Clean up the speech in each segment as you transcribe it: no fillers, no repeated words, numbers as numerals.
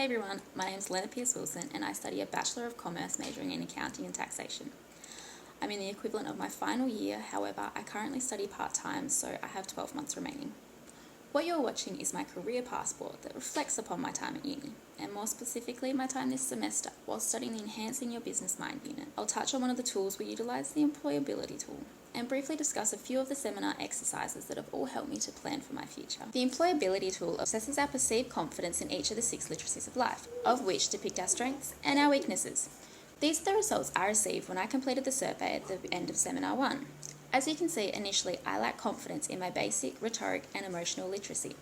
Hey everyone, my name is Lenna Pearce-Wilson and I study a Bachelor of Commerce majoring in Accounting and Taxation. I'm in the equivalent of my final year, however, I currently study part-time, so I have 12 months remaining. What you're watching is my career passport that reflects upon my time at uni, and more specifically my time this semester while studying the Enhancing Your Business Mind unit. I'll touch on one of the tools we utilise, the employability tool, and briefly discuss a few of the seminar exercises that have all helped me to plan for my future. The employability tool assesses our perceived confidence in each of the 6 literacies of life, of which depict our strengths and our weaknesses. These are the results I received when I completed the survey at the end of Seminar 1. As you can see, initially I lacked confidence in my basic, rhetoric and emotional literacy,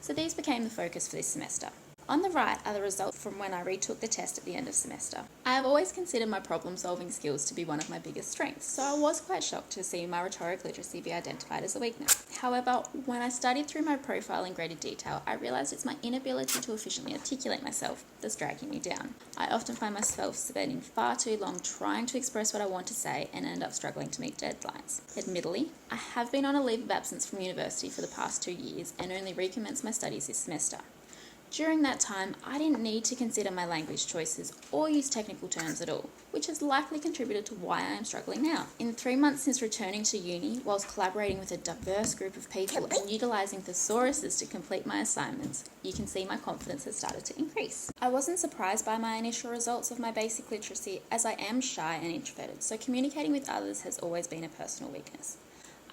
so these became the focus for this semester. On the right are the results from when I retook the test at the end of semester. I have always considered my problem-solving skills to be one of my biggest strengths, so I was quite shocked to see my rhetoric literacy be identified as a weakness. However, when I studied through my profile in greater detail, I realised it's my inability to efficiently articulate myself that's dragging me down. I often find myself spending far too long trying to express what I want to say and end up struggling to meet deadlines. Admittedly, I have been on a leave of absence from university for the past 2 years and only recommenced my studies this semester. During that time, I didn't need to consider my language choices or use technical terms at all, which has likely contributed to why I am struggling now. In the 3 months since returning to uni, whilst collaborating with a diverse group of people and utilising thesauruses to complete my assignments, you can see my confidence has started to increase. I wasn't surprised by my initial results of my basic literacy, as I am shy and introverted, so communicating with others has always been a personal weakness.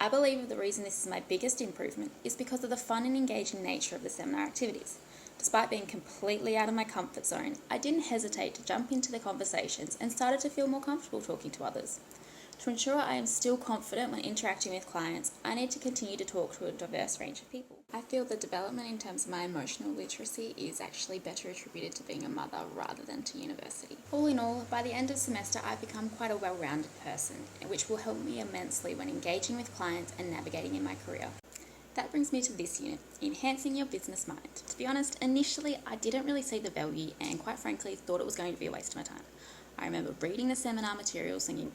I believe the reason this is my biggest improvement is because of the fun and engaging nature of the seminar activities. Despite being completely out of my comfort zone, I didn't hesitate to jump into the conversations and started to feel more comfortable talking to others. To ensure I am still confident when interacting with clients, I need to continue to talk to a diverse range of people. I feel the development in terms of my emotional literacy is actually better attributed to being a mother rather than to university. All in all, by the end of semester, I've become quite a well-rounded person, which will help me immensely when engaging with clients and navigating in my career. That brings me to this unit, Enhancing Your Business Mind. To be honest, initially I didn't really see the value and quite frankly thought it was going to be a waste of my time. I remember reading the seminar materials thinking,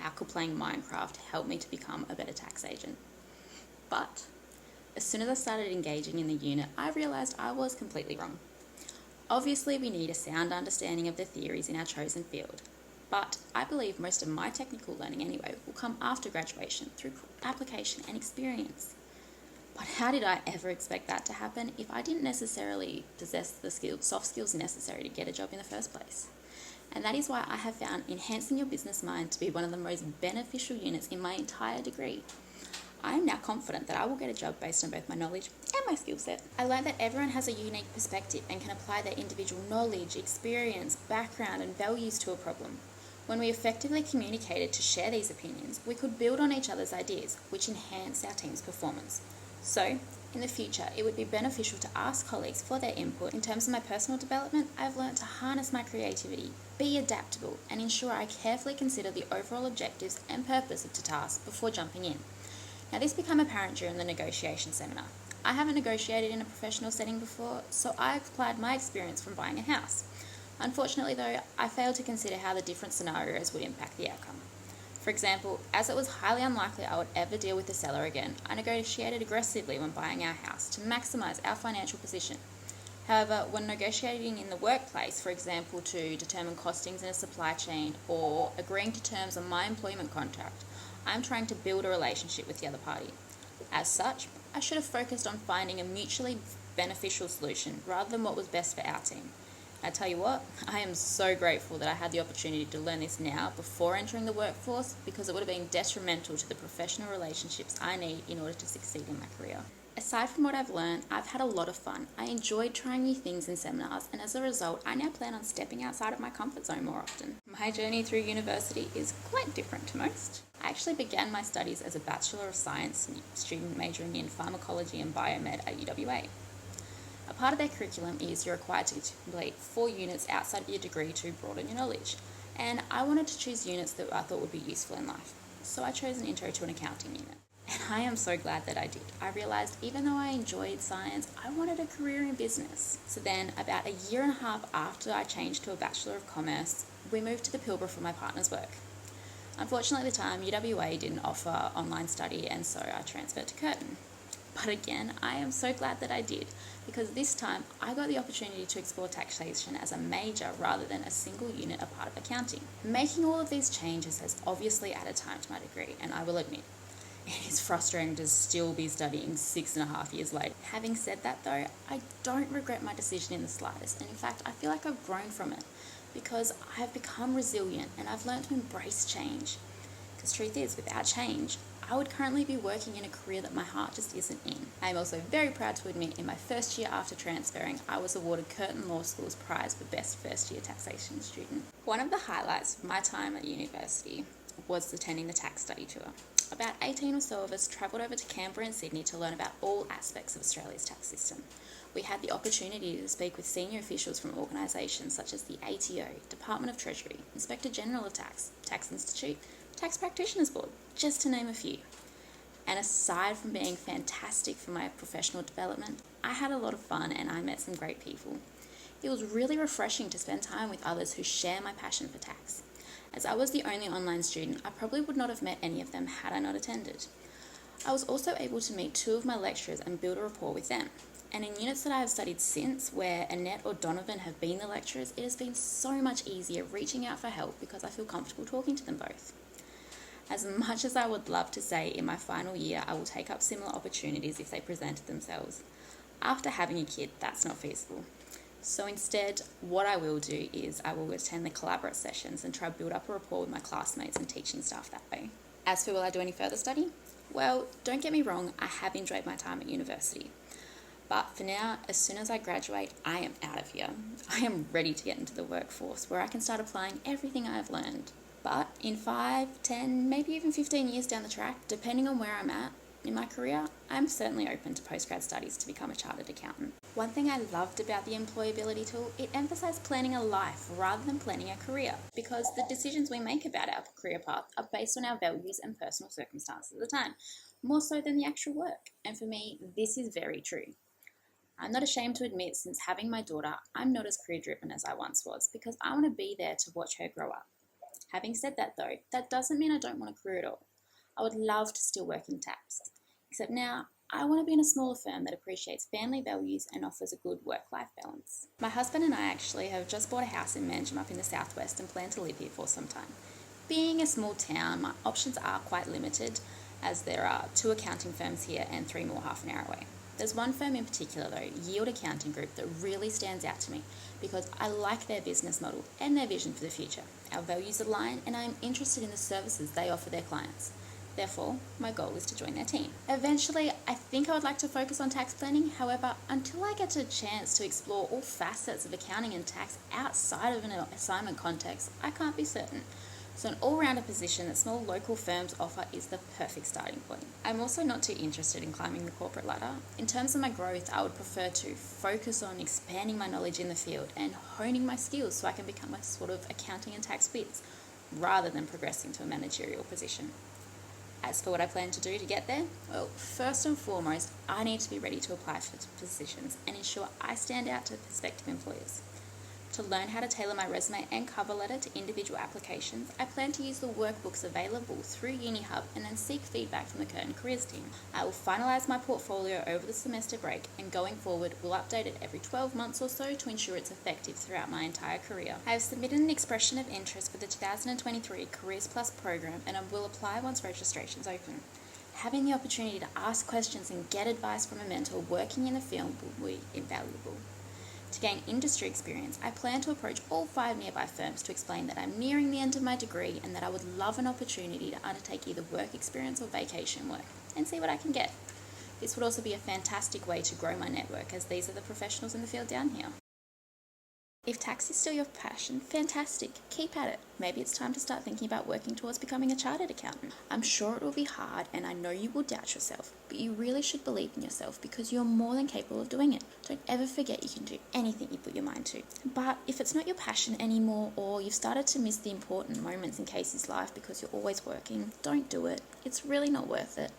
how could playing Minecraft help me to become a better tax agent? But as soon as I started engaging in the unit, I realised I was completely wrong. Obviously we need a sound understanding of the theories in our chosen field, but I believe most of my technical learning anyway will come after graduation through application and experience. But how did I ever expect that to happen if I didn't necessarily possess the soft skills necessary to get a job in the first place? And that is why I have found Enhancing Your Business Mind to be one of the most beneficial units in my entire degree. I am now confident that I will get a job based on both my knowledge and my skill set. I learned that everyone has a unique perspective and can apply their individual knowledge, experience, background and values to a problem. When we effectively communicated to share these opinions, we could build on each other's ideas, which enhanced our team's performance. So, in the future, it would be beneficial to ask colleagues for their input. In terms of my personal development, I've learned to harness my creativity, be adaptable, and ensure I carefully consider the overall objectives and purpose of the task before jumping in. Now, this became apparent during the negotiation seminar. I haven't negotiated in a professional setting before, so I applied my experience from buying a house. Unfortunately, though, I failed to consider how the different scenarios would impact the outcome. For example, as it was highly unlikely I would ever deal with the seller again, I negotiated aggressively when buying our house to maximise our financial position. However, when negotiating in the workplace, for example, to determine costings in a supply chain or agreeing to terms on my employment contract, I am trying to build a relationship with the other party. As such, I should have focused on finding a mutually beneficial solution rather than what was best for our team. I tell you what, I am so grateful that I had the opportunity to learn this now before entering the workforce, because it would have been detrimental to the professional relationships I need in order to succeed in my career. Aside from what I've learned, I've had a lot of fun. I enjoyed trying new things in seminars, and as a result, I now plan on stepping outside of my comfort zone more often. My journey through university is quite different to most. I actually began my studies as a Bachelor of Science student majoring in Pharmacology and Biomed at UWA. A part of their curriculum is you're required to complete 4 units outside of your degree to broaden your knowledge, and I wanted to choose units that I thought would be useful in life, so I chose an Intro to an Accounting unit. And I am so glad that I did. I realised even though I enjoyed science, I wanted a career in business. So then, about a year and a half after I changed to a Bachelor of Commerce, we moved to the Pilbara for my partner's work. Unfortunately at the time, UWA didn't offer online study, and so I transferred to Curtin. But again, I am so glad that I did, because this time I got the opportunity to explore taxation as a major rather than a single unit a part of accounting. Making all of these changes has obviously added time to my degree, and I will admit, it is frustrating to still be studying 6.5 years later. Having said that though, I don't regret my decision in the slightest, and in fact I feel like I've grown from it, because I have become resilient and I've learned to embrace change. Because truth is, without change, I would currently be working in a career that my heart just isn't in. I am also very proud to admit in my first year after transferring, I was awarded Curtin Law School's prize for Best First Year Taxation Student. One of the highlights of my time at university was attending the tax study tour. About 18 or so of us travelled over to Canberra and Sydney to learn about all aspects of Australia's tax system. We had the opportunity to speak with senior officials from organisations such as the ATO, Department of Treasury, Inspector General of Tax, Tax Institute, Tax Practitioners Board, just to name a few. And aside from being fantastic for my professional development, I had a lot of fun and I met some great people. It was really refreshing to spend time with others who share my passion for tax. As I was the only online student, I probably would not have met any of them had I not attended. I was also able to meet two of my lecturers and build a rapport with them. And in units that I have studied since, where Annette or Donovan have been the lecturers, it has been so much easier reaching out for help because I feel comfortable talking to them both. As much as I would love to say in my final year I will take up similar opportunities if they presented themselves, after having a kid, that's not feasible. So instead, what I will do is I will attend the collaborate sessions and try to build up a rapport with my classmates and teaching staff that way. As for will I do any further study? Well, don't get me wrong, I have enjoyed my time at university. But for now, as soon as I graduate, I am out of here. I am ready to get into the workforce where I can start applying everything I have learned. But in 5, 10, maybe even 15 years down the track, depending on where I'm at in my career, I'm certainly open to postgrad studies to become a chartered accountant. One thing I loved about the employability tool, it emphasised planning a life rather than planning a career, because the decisions we make about our career path are based on our values and personal circumstances at the time, more so than the actual work. And for me, this is very true. I'm not ashamed to admit, since having my daughter, I'm not as career driven as I once was, because I want to be there to watch her grow up. Having said that though, that doesn't mean I don't want a career at all. I would love to still work in tax, except now I want to be in a smaller firm that appreciates family values and offers a good work-life balance. My husband and I actually have just bought a house in Manjum up in the southwest and plan to live here for some time. Being a small town, my options are quite limited, as there are 2 accounting firms here and 3 more half an hour away. There's one firm in particular though, Yield Accounting Group, that really stands out to me because I like their business model and their vision for the future. Our values align and I am interested in the services they offer their clients. Therefore, my goal is to join their team. Eventually, I think I would like to focus on tax planning. However, until I get a chance to explore all facets of accounting and tax outside of an assignment context, I can't be certain. So an all-rounder position that small local firms offer is the perfect starting point. I'm also not too interested in climbing the corporate ladder. In terms of my growth, I would prefer to focus on expanding my knowledge in the field and honing my skills so I can become a sort of accounting and tax whiz, rather than progressing to a managerial position. As for what I plan to do to get there, well, first and foremost, I need to be ready to apply for positions and ensure I stand out to prospective employers. To learn how to tailor my resume and cover letter to individual applications, I plan to use the workbooks available through UniHub and then seek feedback from the Curtin Careers team. I will finalise my portfolio over the semester break, and going forward will update it every 12 months or so to ensure it's effective throughout my entire career. I have submitted an expression of interest for the 2023 Careers Plus program and I will apply once registration's open. Having the opportunity to ask questions and get advice from a mentor working in the field will be invaluable. To gain industry experience, I plan to approach all 5 nearby firms to explain that I'm nearing the end of my degree and that I would love an opportunity to undertake either work experience or vacation work and see what I can get. This would also be a fantastic way to grow my network, as these are the professionals in the field down here. If tax is still your passion, fantastic, keep at it. Maybe it's time to start thinking about working towards becoming a chartered accountant. I'm sure it will be hard and I know you will doubt yourself, but you really should believe in yourself because you're more than capable of doing it. Don't ever forget you can do anything you put your mind to. But if it's not your passion anymore, or you've started to miss the important moments in Casey's life because you're always working, don't do it. It's really not worth it.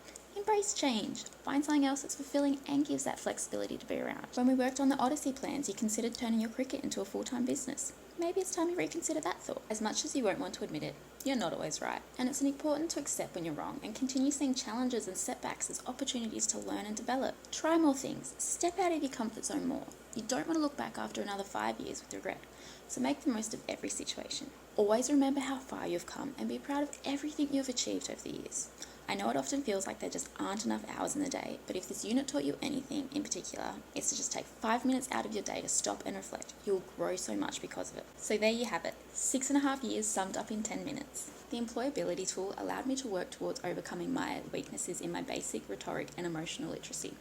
Embrace change. Find something else that's fulfilling and gives that flexibility to be around. When we worked on the Odyssey plans, you considered turning your cricket into a full-time business. Maybe it's time you reconsider that thought. As much as you won't want to admit it, you're not always right, and it's important to accept when you're wrong and continue seeing challenges and setbacks as opportunities to learn and develop. Try more things. Step out of your comfort zone more. You don't want to look back after another 5 years with regret, so make the most of every situation. Always remember how far you've come and be proud of everything you've achieved over the years. I know it often feels like there just aren't enough hours in the day, but if this unit taught you anything in particular, it's to just take 5 minutes out of your day to stop and reflect. You'll grow so much because of it. So there you have it, 6.5 years summed up in 10 minutes. The employability tool allowed me to work towards overcoming my weaknesses in my basic rhetoric and emotional literacy.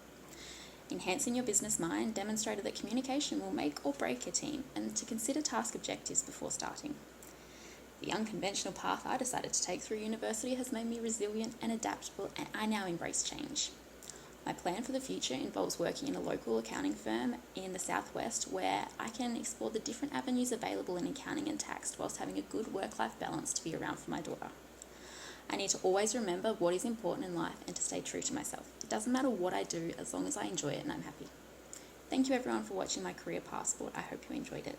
Enhancing your business mind demonstrated that communication will make or break a team, and to consider task objectives before starting. The unconventional path I decided to take through university has made me resilient and adaptable, and I now embrace change. My plan for the future involves working in a local accounting firm in the southwest where I can explore the different avenues available in accounting and tax whilst having a good work-life balance to be around for my daughter. I need to always remember what is important in life and to stay true to myself. It doesn't matter what I do as long as I enjoy it and I'm happy. Thank you everyone for watching my career passport. I hope you enjoyed it.